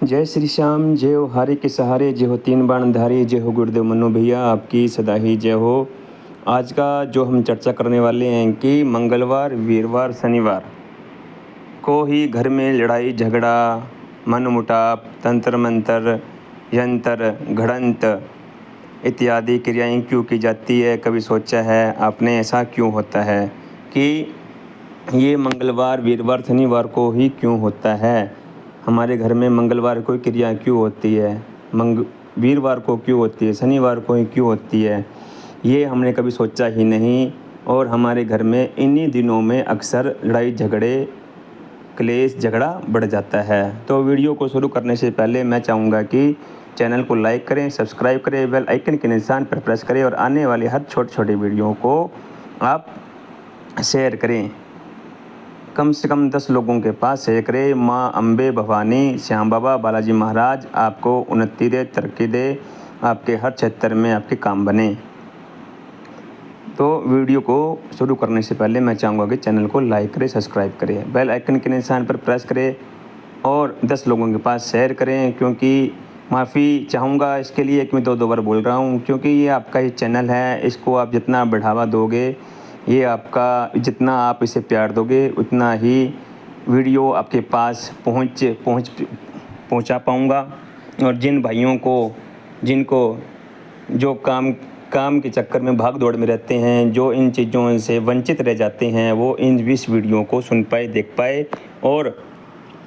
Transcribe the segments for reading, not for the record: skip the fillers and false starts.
जय श्री श्याम, जय हो हारे के सहारे, जय हो तीन बाणधारी, जय हो गुरुदेव मनु भैया, आपकी सदा ही जय हो। आज का जो हम चर्चा करने वाले हैं कि मंगलवार, वीरवार, शनिवार को ही घर में लड़ाई झगड़ा, मनमुटाव, तंत्र मंत्र, यंत्र, घड़ंत इत्यादि क्रियाएं क्यों की जाती है। कभी सोचा है आपने ऐसा क्यों होता है कि ये मंगलवार, वीरवार, शनिवार को ही क्यों होता है। हमारे घर में मंगलवार को क्रिया क्यों होती है, वीरवार को क्यों होती है, शनिवार को ही क्यों होती है, ये हमने कभी सोचा ही नहीं। और हमारे घर में इन्हीं दिनों में अक्सर लड़ाई झगड़े, क्लेश, झगड़ा बढ़ जाता है। तो वीडियो को शुरू करने से पहले मैं चाहूँगा कि चैनल को लाइक करें, सब्सक्राइब करें, बेल आइकन के निशान पर प्रेस करें और आने वाली हर छोटे छोटे वीडियो को आप शेयर करें। कम से कम 10 लोगों के पास शेयर करें। माँ अम्बे भवानी, श्याम बाबा, बालाजी महाराज आपको उन्नति दे, तरक्की दे, आपके हर क्षेत्र में आपके काम बने। तो वीडियो को शुरू करने से पहले मैं चाहूँगा कि चैनल को लाइक करें, सब्सक्राइब करें, बेल आइकन के निशान पर प्रेस करें और 10 लोगों के पास शेयर करें। क्योंकि माफ़ी चाहूँगा इसके लिए कि मैं दो बार बोल रहा हूँ, क्योंकि ये आपका ही चैनल है। इसको आप जितना बढ़ावा दोगे, ये आपका जितना आप इसे प्यार दोगे, उतना ही वीडियो आपके पास पहुँचा पाऊँगा। और जिन भाइयों को, जिनको जो काम के चक्कर में भाग दौड़ में रहते हैं, जो इन चीज़ों से वंचित रह जाते हैं, वो इस वीडियो को सुन पाए, देख पाए और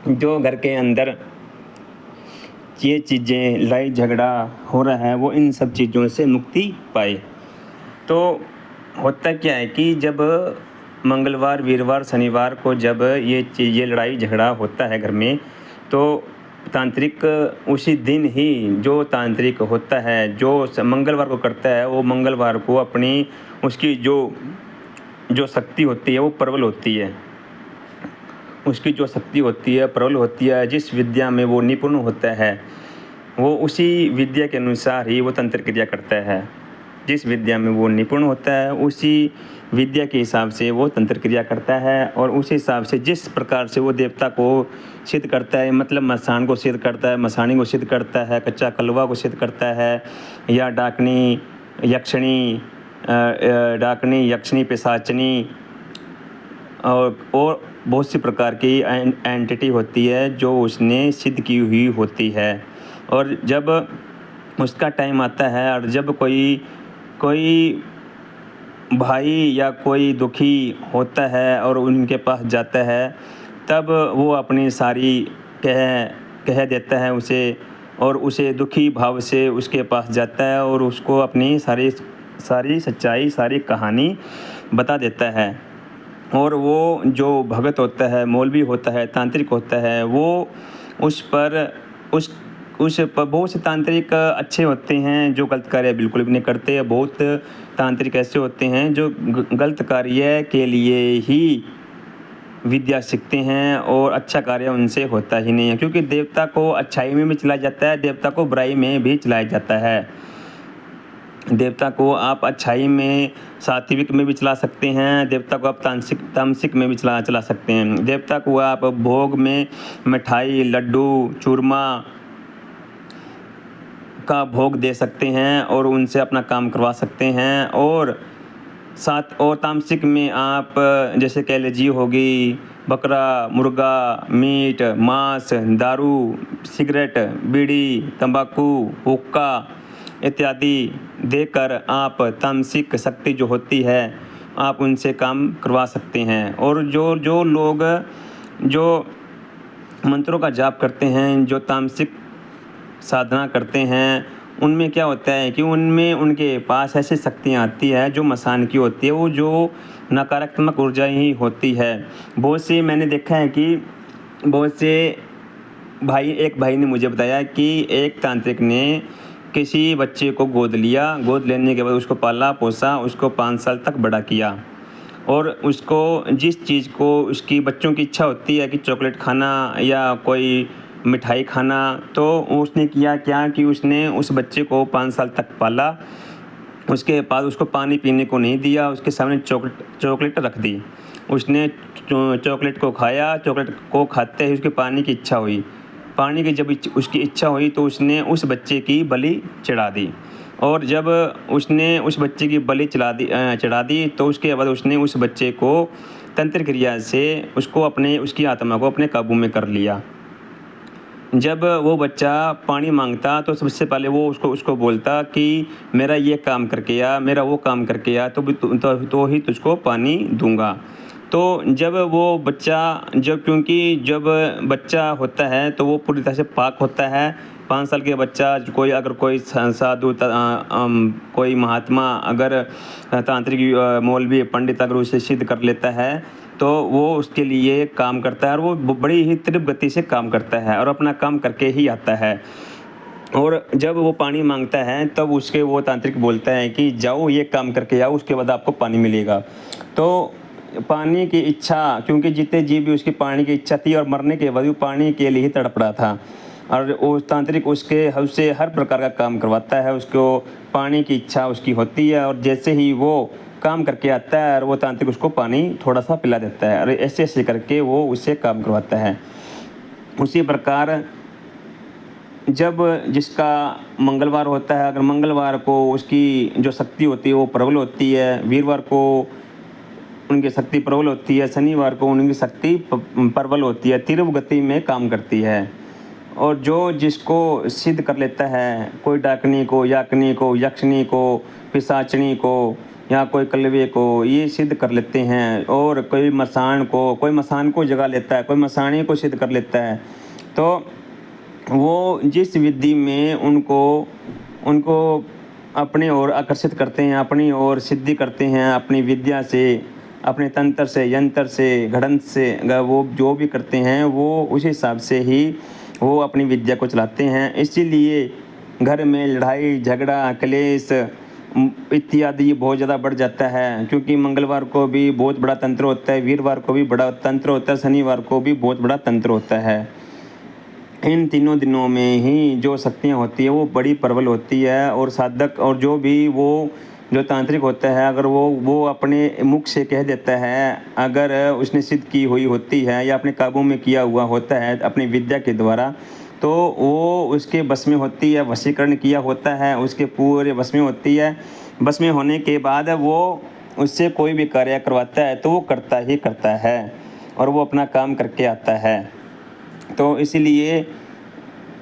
जो घर के अंदर ये चीज़ें, लड़ाई झगड़ा हो रहा है, वो इन सब चीज़ों से मुक्ति पाए। तो होता क्या है कि जब मंगलवार, वीरवार, शनिवार को जब ये लड़ाई झगड़ा होता है घर में, तो तांत्रिक उसी दिन ही जो तांत्रिक होता है, जो मंगलवार को करता है, वो मंगलवार को अपनी उसकी जो शक्ति होती है वो प्रबल होती है। उसकी जो शक्ति होती है प्रबल होती है। जिस विद्या में वो निपुण होता है, वो उसी विद्या के अनुसार ही वो तंत्र क्रिया करता है। जिस विद्या में वो निपुण होता है, उसी विद्या के हिसाब से वो तंत्र क्रिया करता है और उस हिसाब से जिस प्रकार से वो देवता को सिद्ध करता है, मतलब मसान को सिद्ध करता है, मसानी को सिद्ध करता है, कच्चा कलवा को सिद्ध करता है, या डाकनी, यक्षिणी, पिशाचनी और बहुत सी प्रकार की एंटिटी होती है जो उसने सिद्ध की हुई होती है। और जब उसका टाइम आता है और जब कोई भाई या कोई दुखी होता है और उनके पास जाता है, तब वो अपनी सारी कह देता है उसे, और उसे दुखी भाव से उसके पास जाता है और उसको अपनी सारी सच्चाई, सारी कहानी बता देता है। और वो जो भगत होता है, मौलवी होता है, तांत्रिक होता है, वो उस पर बहुत से तांत्रिक अच्छे होते हैं जो गलत कार्य बिल्कुल भी नहीं करते। बहुत तांत्रिक ऐसे होते हैं जो गलत कार्य के लिए ही विद्या सीखते हैं और अच्छा कार्य उनसे होता ही नहीं है। क्योंकि देवता को अच्छाई में भी चलाया जाता है, देवता को बुराई में भी चलाया जाता है। देवता को आप अच्छाई में, सात्विक में भी चला सकते हैं, देवता को आप तामसिक में भी चला सकते हैं। देवता को आप भोग में मिठाई, लड्डू, चूरमा का भोग दे सकते हैं और उनसे अपना काम करवा सकते हैं। और तामसिक में आप जैसे कह लीजिए होगी बकरा, मुर्गा, मीट, मांस, दारू, सिगरेट, बीड़ी, तंबाकू, हुक्का इत्यादि देकर आप तामसिक शक्ति जो होती है, आप उनसे काम करवा सकते हैं। और जो लोग जो मंत्रों का जाप करते हैं, जो तामसिक साधना करते हैं, उनमें क्या होता है कि उनमें उनके पास ऐसी शक्तियाँ आती है जो मसान की होती है, वो जो नकारात्मक ऊर्जा ही होती है। बहुत से मैंने देखा है कि बहुत से एक भाई ने मुझे बताया कि एक तांत्रिक ने किसी बच्चे को गोद लिया, गोद लेने के बाद उसको पाला पोसा, उसको 5 साल तक बड़ा किया। और उसको जिस चीज़ को उसकी बच्चों की इच्छा होती है कि चॉकलेट खाना या कोई मिठाई खाना, तो उसने किया क्या कि उसने उस बच्चे को 5 साल तक पाला। उसके बाद उसको पानी पीने को नहीं दिया, उसके सामने चॉकलेट रख दी। उसने चॉकलेट को खाया, चॉकलेट को खाते ही उसके पानी की इच्छा हुई। पानी की जब उसकी इच्छा हुई तो उसने उस बच्चे की बलि चढ़ा दी। और जब उसने उस बच्चे की बलि चढ़ा दी तो उसके बाद उसने उस बच्चे को तंत्र क्रिया से उसकी आत्मा को अपने काबू में कर लिया। जब वो बच्चा पानी मांगता तो सबसे पहले वो उसको बोलता कि मेरा ये काम करके आ, मेरा वो काम करके आ, तो ही तुझको पानी दूंगा। तो क्योंकि जब बच्चा होता है तो वो पूरी तरह से पाक होता है। 5 साल के बच्चा अगर कोई साधु कोई महात्मा अगर तांत्रिक मौलवी पंडित अगर उसे सिद्ध कर लेता है तो वो उसके लिए काम करता है और वो बड़ी ही तीव्र गति से काम करता है और अपना काम करके ही आता है। और जब वो पानी मांगता है तब उसके वो तांत्रिक बोलता है कि जाओ ये काम करके आओ, उसके बाद आपको पानी मिलेगा। तो पानी की इच्छा, क्योंकि जितने जीव भी उसकी पानी की इच्छा थी और मरने के बाद वो पानी के लिए ही तड़प रहा था और वो तांत्रिक उससे हर प्रकार का काम करवाता है। उसको पानी की इच्छा उसकी होती है और जैसे ही वो काम करके आता है और वो तांत्रिक उसको पानी थोड़ा सा पिला देता है और ऐसे ऐसे करके वो उससे काम करवाता है। उसी प्रकार जब जिसका मंगलवार होता है, अगर मंगलवार को उसकी जो शक्ति होती है वो प्रबल होती है, वीरवार को उनकी शक्ति प्रबल होती है, शनिवार को उनकी शक्ति प्रबल होती है, तीव्र गति में काम करती है। और जिसको सिद्ध कर लेता है, कोई डाकनी को, याकनी को, यक्षनी को, पिशाचनी को या कोई कलवे को, ये सिद्ध कर लेते हैं। और कोई मसान को जगा लेता है, कोई मसानी को सिद्ध कर लेता है। तो वो जिस विधि में उनको अपनी ओर आकर्षित करते हैं, अपनी ओर सिद्धि करते हैं, अपनी विद्या से, अपने तंत्र से, यंत्र से, घड़ंत से, वो जो भी करते हैं वो उस हिसाब से ही वो अपनी विद्या को चलाते हैं। इसीलिए घर में लड़ाई झगड़ा क्लेश इत्यादि बहुत ज़्यादा बढ़ जाता है, क्योंकि मंगलवार को भी बहुत बड़ा तंत्र होता है, वीरवार को भी बड़ा तंत्र होता है, शनिवार को भी बहुत बड़ा तंत्र होता है। इन तीनों दिनों में ही जो शक्तियाँ होती है वो बड़ी प्रबल होती है। और साधक और जो तांत्रिक होता है, अगर वो अपने मुख से कह देता है, अगर उसने सिद्ध की हुई होती है या अपने काबू में किया हुआ होता है अपनी विद्या के द्वारा, तो वो उसके बस में होती है। वशीकरण किया होता है, उसके पूरे बस में होती है। बस में होने के बाद वो उससे कोई भी कार्य करवाता है तो वो करता ही करता है और वो अपना काम करके आता है। तो इसीलिए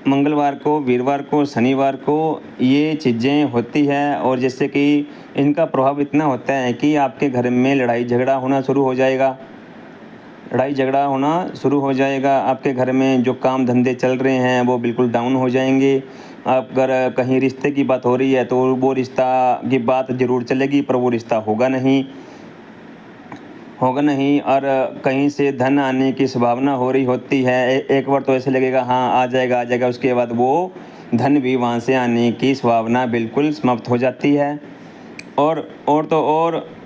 मंगलवार को, वीरवार को, शनिवार को ये चीज़ें होती है। और जैसे कि इनका प्रभाव इतना होता है कि आपके घर में लड़ाई झगड़ा होना शुरू हो जाएगा। आपके घर में जो काम धंधे चल रहे हैं वो बिल्कुल डाउन हो जाएंगे। अगर कहीं रिश्ते की बात हो रही है तो वो रिश्ता की बात ज़रूर चलेगी पर वो रिश्ता होगा नहीं। और कहीं से धन आने की संभावना हो रही होती है, एक बार तो ऐसे लगेगा हाँ आ जाएगा, उसके बाद वो धन भी वहाँ से आने की संभावना बिल्कुल समाप्त हो जाती है। और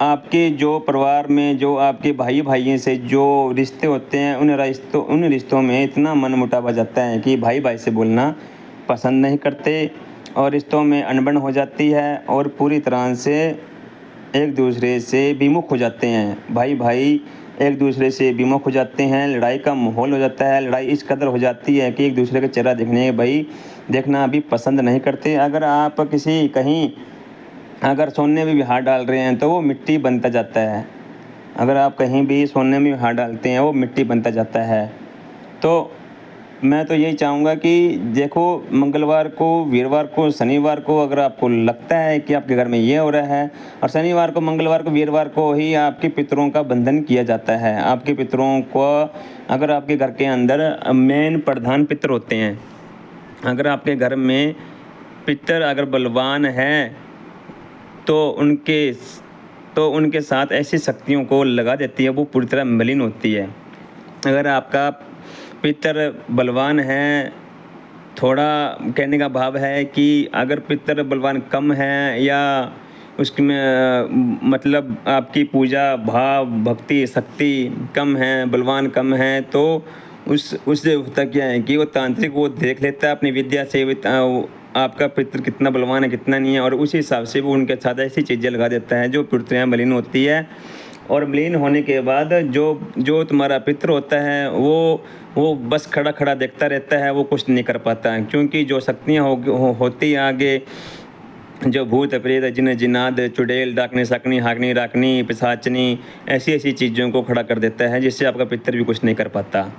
आपके जो परिवार में जो आपके भाई से जो रिश्ते होते हैं, उन रिश्तों में इतना मनमुटाव आ जाता है कि भाई से बोलना पसंद नहीं करते और रिश्तों में अनबन हो जाती है और पूरी तरह से एक दूसरे से विमुख हो जाते हैं। भाई एक दूसरे से विमुख हो जाते हैं, लड़ाई का माहौल हो जाता है। लड़ाई इस कदर हो जाती है कि एक दूसरे का चेहरा देखना भी पसंद नहीं करते। अगर आप अगर सोने में भी हाथ डाल रहे हैं तो वो मिट्टी बनता जाता है। अगर आप कहीं भी सोने में हाथ डालते हैं वो मिट्टी बनता जाता है। तो मैं तो यही चाहूँगा कि देखो, मंगलवार को, वीरवार को, शनिवार को अगर आपको लगता है कि आपके घर में ये हो रहा है, और शनिवार को, मंगलवार को, वीरवार को ही आपके पितरों का बंधन किया जाता है। आपके पितरों को, अगर आपके घर के अंदर मेन प्रधान पितर होते हैं, अगर आपके घर में पितर अगर बलवान हैं तो उनके साथ ऐसी शक्तियों को लगा देती है, वो पूरी तरह मलिन होती है। अगर आपका पितर बलवान है, थोड़ा कहने का भाव है कि अगर पितर बलवान कम है या उसमें मतलब आपकी पूजा भाव भक्ति शक्ति कम है, बलवान कम है, तो उससे होता क्या है कि वो तांत्रिक वो देख लेता है अपनी विद्या से आपका पितर कितना बलवान है कितना नहीं है, और उसी हिसाब से वो उनके साथ ऐसी चीज़ें लगा देता है जो पृथ्वी मलिन होती है। और विलीन होने के बाद जो जो तुम्हारा पितृ होता है वो बस खड़ा खड़ा देखता रहता है, वो कुछ नहीं कर पाता है, क्योंकि जो शक्तियाँ होती हैं आगे, जो भूत प्रेत जिन जिन्नात चुड़ैल डाकनी शाकनी हाकनी राकनी पिशाचनी, ऐसी ऐसी चीज़ों को खड़ा कर देता है, जिससे आपका पितर भी कुछ नहीं कर पाता।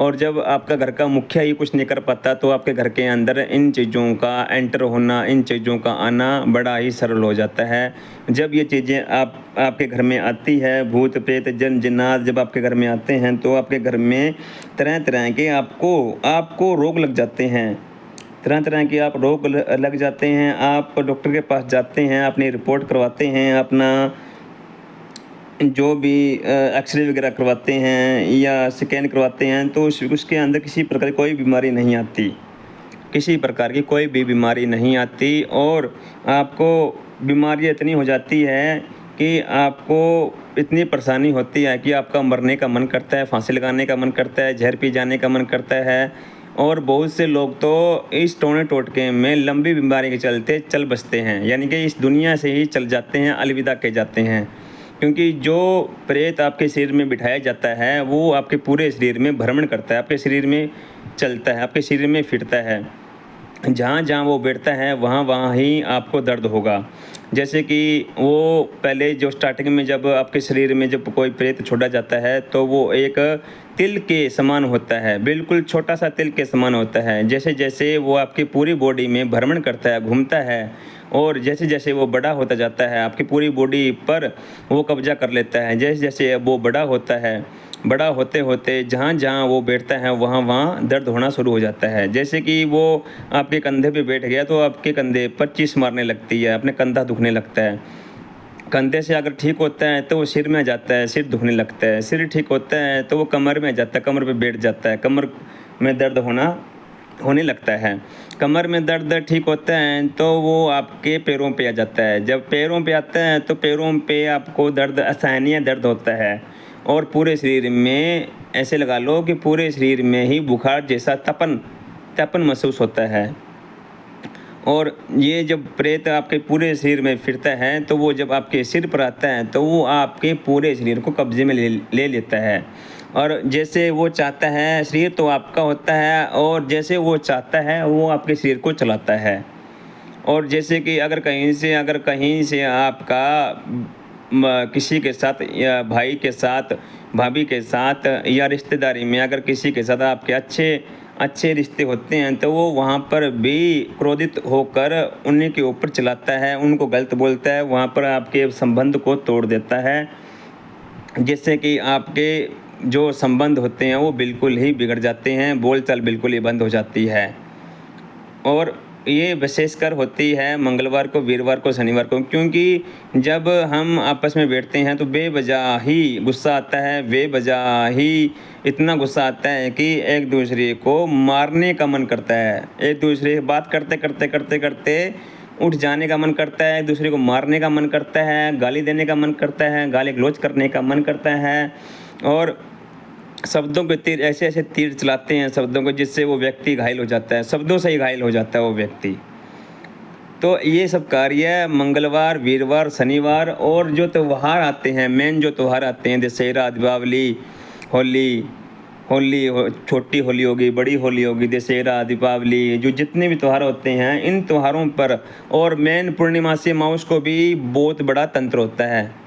और जब आपका घर का मुखिया ही कुछ नहीं कर पाता, तो आपके घर के अंदर इन चीज़ों का एंटर होना, इन चीज़ों का आना बड़ा ही सरल हो जाता है। जब ये चीज़ें आपके घर में आती है, भूत प्रेत जन जिन्नात जब आपके घर में आते हैं, तो आपके घर में तरह तरह के आपको रोग लग जाते हैं, तरह तरह के आप रोग लग जाते हैं। आप डॉक्टर के पास जाते हैं, अपनी रिपोर्ट करवाते हैं, अपना जो भी एक्सरे वगैरह करवाते हैं या स्कैन करवाते हैं, तो उसके अंदर किसी प्रकार की कोई बीमारी नहीं आती, किसी प्रकार की कोई भी बीमारी नहीं आती। और आपको बीमारियाँ इतनी हो जाती है कि आपको इतनी परेशानी होती है कि आपका मरने का मन करता है, फांसी लगाने का मन करता है, जहर पी जाने का मन करता है। और बहुत से लोग तो इस टोने टोटके में लंबी बीमारी के चलते चल बसते हैं, यानी कि इस दुनिया से ही चल जाते हैं, अलविदा कह जाते हैं। क्योंकि जो प्रेत आपके शरीर में बिठाया जाता है, वो आपके पूरे शरीर में भ्रमण करता है, आपके शरीर में चलता है, आपके शरीर में फिरता है। जहाँ जहाँ वो बैठता है, वहाँ वहाँ ही आपको दर्द होगा। जैसे कि वो पहले जो स्टार्टिंग में जब आपके शरीर में जब कोई प्रेत छोड़ा जाता है, तो वो एक तिल के समान होता है, बिल्कुल छोटा सा तिल के समान होता है। जैसे जैसे वो आपकी पूरी बॉडी में भ्रमण करता है, घूमता है, और जैसे जैसे वो बड़ा होता जाता है, आपकी पूरी बॉडी पर वो कब्जा कर लेता है। जैसे जैसे वो बड़ा होता है, बड़ा होते होते जहाँ जहाँ वो बैठता है, वहाँ वहाँ दर्द होना शुरू हो जाता है। जैसे कि वो आपके कंधे पे बैठ गया, तो आपके कंधे पर चीस मारने लगती है, अपने कंधा दुखने लगता है। कंधे से अगर ठीक होता है तो वो सिर में आ जाता है, सिर दुखने लगता है। सिर ठीक होता है तो वो कमर में आ जाता है, कमर पे बैठ जाता है, कमर में दर्द होने लगता है। कमर में दर्द ठीक होता है तो वो आपके पैरों पे आ जाता है। जब पैरों पे आता है तो पैरों पे आपको दर्द, असहनीय दर्द होता है, और पूरे शरीर में ऐसे लगा लो कि पूरे शरीर में ही बुखार जैसा तपन महसूस होता है। और ये जब प्रेत आपके पूरे शरीर में फिरता है, तो वो जब आपके सिर पर आता है, तो वो आपके पूरे शरीर को कब्जे में ले लेता है। और जैसे वो चाहता है, शरीर तो आपका होता है, और जैसे वो चाहता है वो आपके शरीर को चलाता है। और जैसे कि अगर कहीं से आपका किसी के साथ या भाई के साथ, भाभी के साथ या रिश्तेदारी में अगर किसी के साथ आपके अच्छे रिश्ते होते हैं, तो वो वहाँ पर भी क्रोधित होकर उन्हीं के ऊपर चलाता है, उनको गलत बोलता है, वहाँ पर आपके संबंध को तोड़ देता है, जिससे कि आपके जो संबंध होते हैं वो बिल्कुल ही बिगड़ जाते हैं, बोलचाल बिल्कुल ही बंद हो जाती है। और ये विशेषकर होती है मंगलवार को, वीरवार को, शनिवार को, क्योंकि जब हम आपस में बैठते हैं तो बेवजह ही गुस्सा आता है, बेवजह ही इतना गुस्सा आता है कि एक दूसरे को मारने का मन करता है, एक दूसरे से बात करते उठ जाने का मन करता है, एक दूसरे को मारने का मन करता है, गाली देने का मन करता है, गाली गलौज करने का मन करता है, और शब्दों के तीर ऐसे तीर चलाते हैं शब्दों को, जिससे वो व्यक्ति घायल हो जाता है, शब्दों से ही घायल हो जाता है वो व्यक्ति। तो ये सब कार्य मंगलवार, वीरवार, शनिवार, और जो त्यौहार आते हैं, मेन जो त्यौहार आते हैं, दशहरा, दीपावली, होली छोटी होली होगी, बड़ी होली होगी, दशहरा, दीपावली, जो जितने भी त्यौहार होते हैं, इन त्यौहारों पर, और मेन पूर्णिमासी अमावस को भी बहुत बड़ा तंत्र होता है।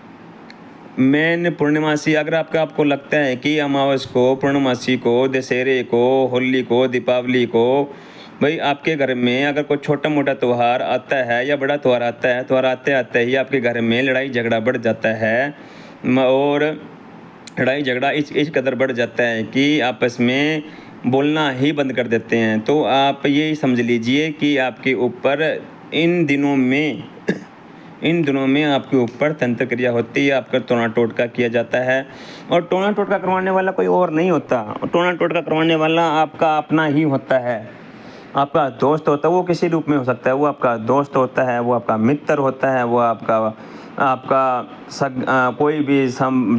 मेन पूर्णिमासी, अगर आपको लगता है कि अमावस को, पूर्णिमासी को, दशहरे को, होली को, दीपावली को, भाई आपके घर में अगर कोई छोटा मोटा त्यौहार आता है या बड़ा त्यौहार आता है, त्यौहार आते आते ही आपके घर में लड़ाई झगड़ा बढ़ जाता है, और लड़ाई झगड़ा इस कदर बढ़ जाता है कि आपस में बोलना ही बंद कर देते हैं, तो आप ये समझ लीजिए कि आपके ऊपर इन दिनों में आपके ऊपर तंत्र क्रिया होती है, आपका टोना टोटका किया जाता है। और टोना टोटका करवाने वाला कोई और नहीं होता, टोना टोटका करवाने वाला आपका अपना ही होता है, आपका दोस्त होता है। वो किसी रूप में हो सकता है, वो आपका दोस्त होता है, वो आपका मित्र होता है, वो आपका कोई भी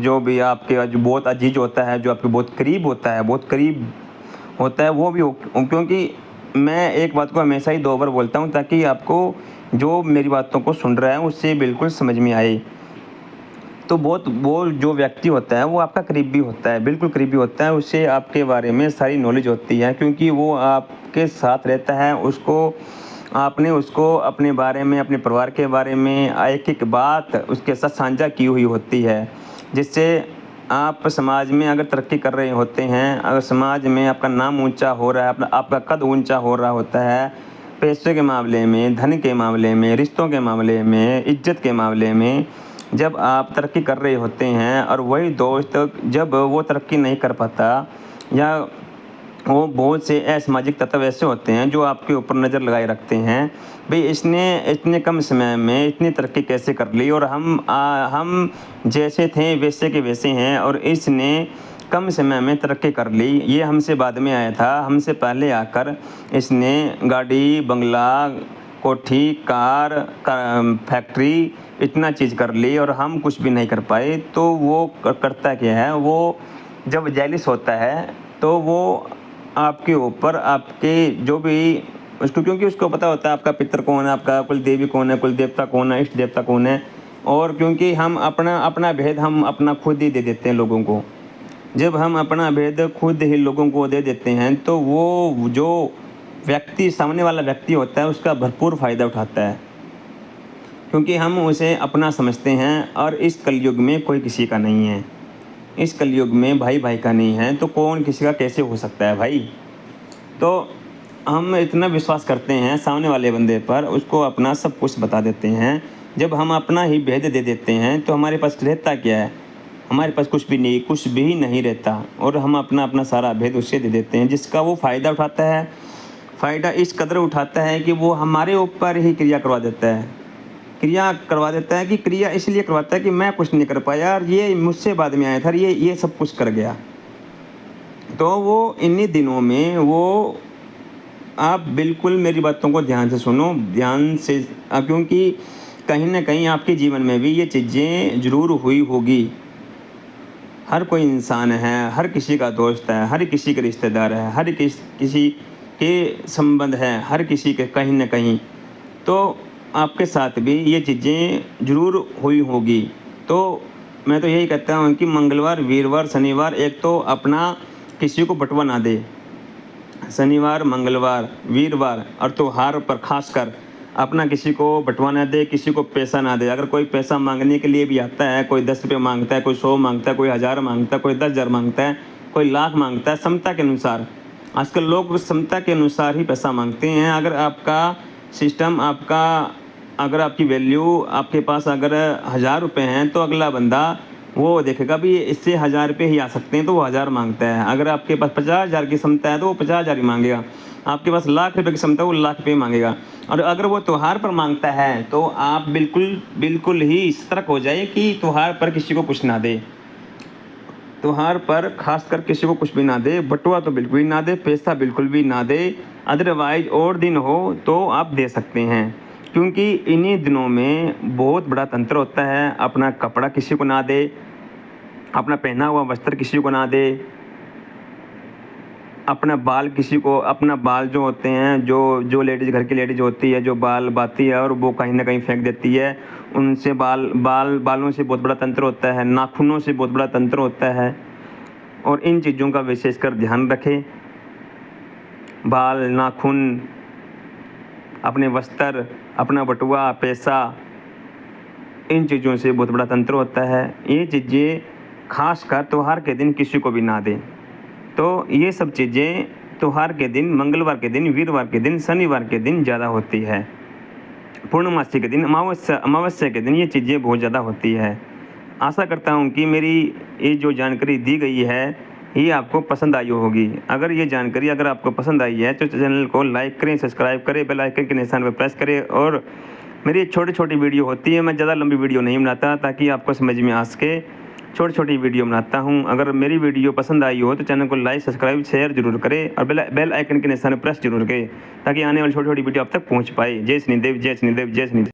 जो भी आपके जो बहुत अजीज होता है, जो आपके बहुत करीब होता है वो भी क्योंकि मैं एक बात को हमेशा ही 2 बार बोलता हूँ, ताकि आपको जो मेरी बातों को सुन रहा है उससे बिल्कुल समझ में आए। तो बहुत वो जो व्यक्ति होता है वो आपका करीबी होता है, बिल्कुल करीबी होता है, उससे आपके बारे में सारी नॉलेज होती है क्योंकि वो आपके साथ रहता है। आपने उसको अपने बारे में, अपने परिवार के बारे में एक-एक बात उसके साथ साझा की हुई होती है, जिससे आप समाज में अगर तरक्की कर रहे होते हैं, अगर समाज में आपका नाम ऊँचा हो रहा है, आपका कद ऊँचा हो रहा होता है, पैसे के मामले में, धन के मामले में, रिश्तों के मामले में, इज़्ज़त के मामले में, जब आप तरक्की कर रहे होते हैं और वही दोस्त जब वो तरक्की नहीं कर पाता या वो बहुत से असामाजिक तत्व ऐसे होते हैं जो आपके ऊपर नज़र लगाए रखते हैं, भई इसने इतने कम समय में इतनी तरक्की कैसे कर ली और हम जैसे थे वैसे के वैसे हैं और इसने कम समय में तरक्की कर ली। ये हमसे बाद में आया था, हमसे पहले आकर इसने गाड़ी, बंगला, कोठी, कार, फैक्ट्री इतना चीज़ कर ली और हम कुछ भी नहीं कर पाए। तो वो करता क्या है, वो जब जेलस होता है तो वो आपके ऊपर आपके जो भी उसको, क्योंकि उसको पता होता है आपका पितर कौन है, आपका कुल देवी कौन है, कुल देवता कौन है, इष्ट देवता कौन है। और क्योंकि हम अपना भेद हम अपना खुद ही दे देते हैं लोगों को। जब हम अपना भेद खुद ही लोगों को दे देते हैं तो वो जो व्यक्ति, सामने वाला व्यक्ति होता है, उसका भरपूर फ़ायदा उठाता है क्योंकि हम उसे अपना समझते हैं। और इस कलयुग में कोई किसी का नहीं है, इस कलयुग में भाई भाई का नहीं है, तो कौन किसी का कैसे हो सकता है भाई। तो हम इतना विश्वास करते हैं सामने वाले बंदे पर, उसको अपना सब कुछ बता देते हैं। जब हम अपना ही भेद दे देते हैं तो हमारे पास रहता क्या है, हमारे पास कुछ भी नहीं रहता और हम अपना सारा भेद उससे दे देते हैं, जिसका वो फ़ायदा उठाता है। फ़ायदा इस कदर उठाता है कि वो हमारे ऊपर ही क्रिया करवा देता है कि क्रिया इसलिए करवाता है कि मैं कुछ नहीं कर पाया और ये मुझसे बाद में आया था, ये सब कुछ कर गया। तो वो इन्हीं दिनों में वो, आप बिल्कुल मेरी बातों को ध्यान से सुनो, ध्यान से, क्योंकि कहीं ना कहीं आपके जीवन में भी ये चीज़ें ज़रूर हुई होगी। हर कोई इंसान है, हर किसी का दोस्त है, हर किसी के रिश्तेदार है, हर किसी के संबंध है, हर किसी के कहीं ना कहीं। तो आपके साथ भी ये चीज़ें ज़रूर हुई होगी। तो मैं तो यही कहता हूँ कि मंगलवार, वीरवार, शनिवार एक तो अपना किसी को बटवा ना दे। शनिवार, मंगलवार, वीरवार और त्योहार पर खासकर अपना किसी को बटवा ना दे, किसी को पैसा ना दे। अगर कोई पैसा मांगने के लिए भी आता है, कोई 10 रुपये मांगता है, कोई 100 मांगता है, कोई 1000 मांगता है, कोई 10,000 मांगता है, कोई लाख मांगता है, क्षमता के अनुसार। आजकल लोग क्षमता के अनुसार ही पैसा मांगते हैं। अगर आपका सिस्टम, अगर आपकी वैल्यू, आपके पास अगर 1000 रुपये हैं तो अगला बंदा वो देखेगा भी इससे 1000 रुपये ही आ सकते हैं तो वो 1000 मांगता है। अगर आपके पास 50,000 की क्षमता है तो वो 50,000 ही मांगेगा। आपके पास लाख रुपये की क्षमता है वो लाख रुपये मांगेगा। और अगर वो त्योहार पर मांगता है तो आप बिल्कुल ही सतर्क हो जाए कि त्योहार पर किसी को कुछ ना दे। त्योहार पर खासकर किसी को कुछ भी ना दे, बटुआ तो बिल्कुल ही ना दे, पैसा बिल्कुल भी ना दे। अदरवाइज और दिन हो तो आप दे सकते हैं, क्योंकि इन्हीं दिनों में बहुत बड़ा तंत्र होता है। अपना कपड़ा किसी को ना दे, अपना पहना हुआ वस्त्र किसी को ना दे, अपना बाल जो होते हैं, जो लेडीज़, घर की लेडीज़ होती है, जो बाल बाती है और वो कहीं ना कहीं फेंक देती है, उनसे बालों से बहुत बड़ा तंत्र होता है, नाखूनों से बहुत बड़ा तंत्र होता है। और इन चीज़ों का विशेषकर ध्यान रखें। बाल, नाखून, अपने वस्त्र, अपना बटुआ, पैसा, इन चीज़ों से बहुत बड़ा तंत्र होता है। ये चीज़ें खासकर त्योहार के दिन किसी को भी ना दें। तो ये सब चीज़ें त्योहार के दिन, मंगलवार के दिन, वीरवार के दिन, शनिवार के दिन ज़्यादा होती है। पूर्णमासी के दिन, अमावस्या के दिन ये चीज़ें बहुत ज़्यादा होती है। आशा करता हूँ कि मेरी ये जो जानकारी दी गई है ये आपको पसंद आई होगी। अगर ये जानकारी अगर आपको पसंद आई है तो चैनल को लाइक करें, सब्सक्राइब करें, बेल आइकन के निशान पर प्रेस करें। और मेरी छोटी वीडियो होती है, मैं ज़्यादा लंबी वीडियो नहीं बनाता ताकि आपको समझ में आ सके। छोटी वीडियो बनाता हूँ। अगर मेरी वीडियो पसंद आई हो तो चैनल को लाइक, सब्सक्राइब, शेयर जरूर करें और बेल आइकन के निशान पर प्रेस जरूर करें ताकि आने वाली छोटी वीडियो आप तक पहुँच पाए। जय शनिदेव, जय शनिदेव, जय शनिदेव।